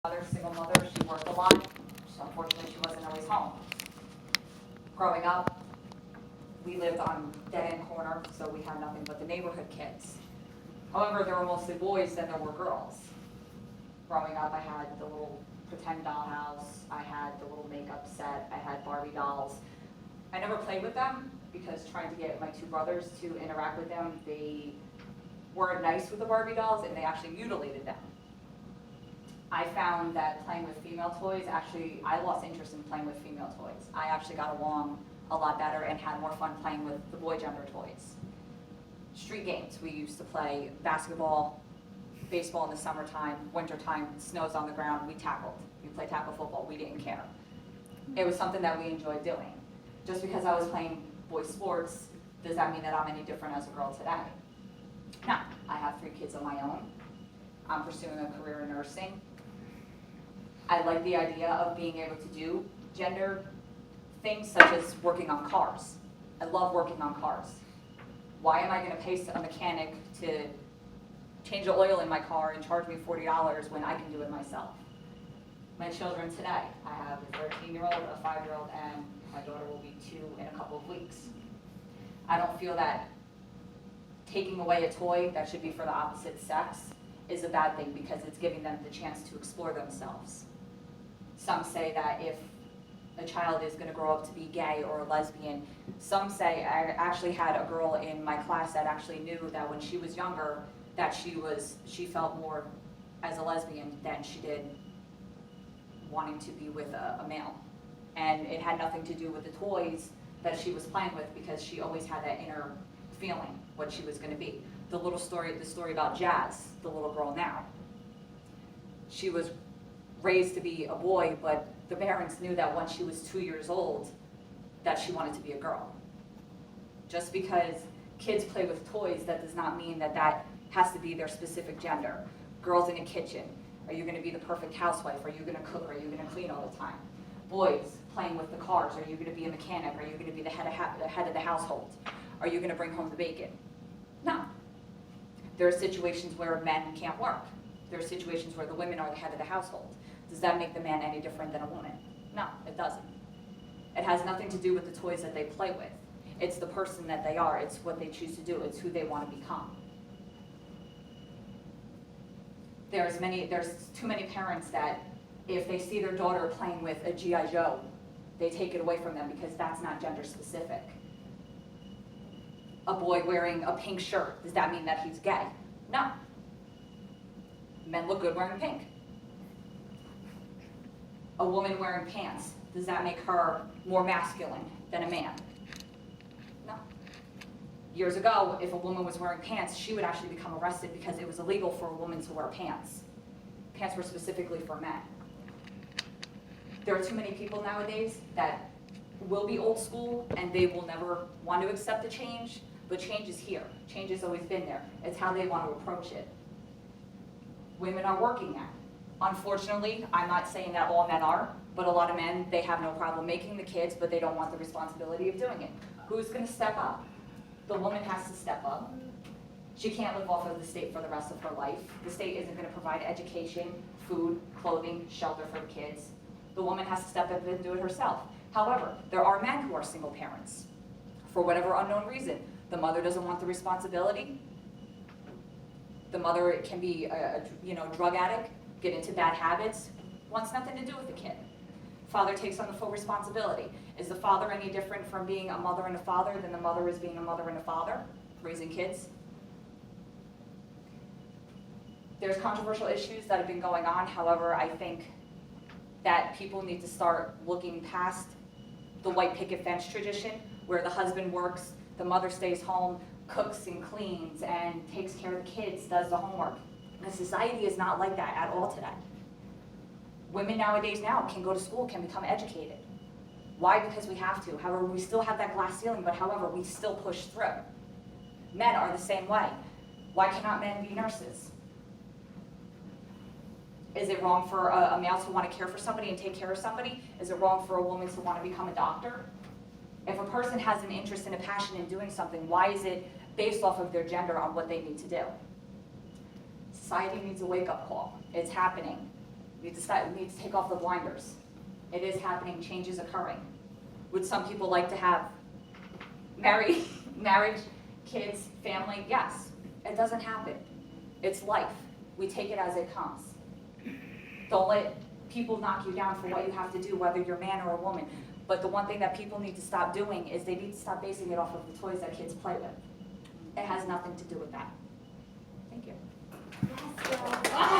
Mother, single mother, she worked a lot. Unfortunately, she wasn't always home. Growing up, we lived on dead-end corner, so we had nothing but the neighborhood kids. However, there were mostly boys than there were girls. Growing up, I had the little pretend dollhouse, I had the little makeup set, I had Barbie dolls. I never played with them because trying to get my two brothers to interact with them, they weren't nice with the Barbie dolls and they actually mutilated them. I found that playing with female toys, I lost interest in playing with female toys. I actually got along a lot better and had more fun playing with the boy gender toys. Street games, we used to play basketball, baseball in the summertime, wintertime, snow's on the ground, we tackled. We played tackle football, we didn't care. It was something that we enjoyed doing. Just because I was playing boys sports, does that mean that I'm any different as a girl today? No, I have 3 kids of my own. I'm pursuing a career in nursing. I like the idea of being able to do gender things such as working on cars. I love working on cars. Why am I going to pay a mechanic to change the oil in my car and charge me $40 when I can do it myself? My children today, I have a 13-year-old, a 5-year-old, and my daughter will be 2 in a couple of weeks. I don't feel that taking away a toy that should be for the opposite sex is a bad thing because it's giving them the chance to explore themselves. Some say that if a child is going to grow up to be gay or a lesbian, some say, I actually had a girl in my class that actually knew that when she was younger that she felt more as a lesbian than she did wanting to be with a male. And it had nothing to do with the toys that she was playing with because she always had that inner feeling what she was going to be. The story about Jazz, the little girl now. She was raised to be a boy, but the parents knew that once she was 2 years old, that she wanted to be a girl. Just because kids play with toys, that does not mean that that has to be their specific gender. Girls in a kitchen, are you going to be the perfect housewife? Are you going to cook? Are you going to clean all the time? Boys playing with the cars, are you going to be a mechanic? Are you going to be the head of the household? Are you going to bring home the bacon? No. There are situations where men can't work. There are situations where the women are the head of the household. Does that make the man any different than a woman? No, it doesn't. It has nothing to do with the toys that they play with. It's the person that they are. It's what they choose to do. It's who they want to become. There's too many parents that if they see their daughter playing with a G.I. Joe, they take it away from them because that's not gender specific. A boy wearing a pink shirt, does that mean that he's gay? No. Men look good wearing pink. A woman wearing pants, does that make her more masculine than a man? No. Years ago, if a woman was wearing pants, she would actually become arrested because it was illegal for a woman to wear pants. Pants were specifically for men. There are too many people nowadays that will be old school and they will never want to accept the change, but change is here. Change has always been there. It's how they want to approach it. Women are working now. Unfortunately, I'm not saying that all men are, but a lot of men, they have no problem making the kids, but they don't want the responsibility of doing it. Who's going to step up? The woman has to step up. She can't live off of the state for the rest of her life. The state isn't going to provide education, food, clothing, shelter for the kids. The woman has to step up and do it herself. However, there are men who are single parents. For whatever unknown reason, the mother doesn't want the responsibility. The mother can be a drug addict, get into bad habits, wants nothing to do with the kid. Father takes on the full responsibility. Is the father any different from being a mother and a father than the mother is being a mother and a father, raising kids? There's controversial issues that have been going on. However, I think that people need to start looking past the white picket fence tradition where the husband works, the mother stays home, cooks and cleans and takes care of the kids, does the homework. And society is not like that at all today. Women nowadays can go to school, can become educated. Why? Because we have to. However, we still have that glass ceiling, but however, we still push through. Men are the same way. Why cannot men be nurses? Is it wrong for a male to want to care for somebody and take care of somebody? Is it wrong for a woman to want to become a doctor? If a person has an interest and a passion in doing something, why is it based off of their gender on what they need to do? Society needs a wake-up call. It's happening. We need to take off the blinders. It is happening, change is occurring. Would some people like to have marriage, kids, family? Yes. It doesn't happen. It's life. We take it as it comes. Don't let people knock you down for what you have to do, whether you're a man or a woman. But the one thing that people need to stop doing is they need to stop basing it off of the toys that kids play with. It has nothing to do with that. Thank you. Yes,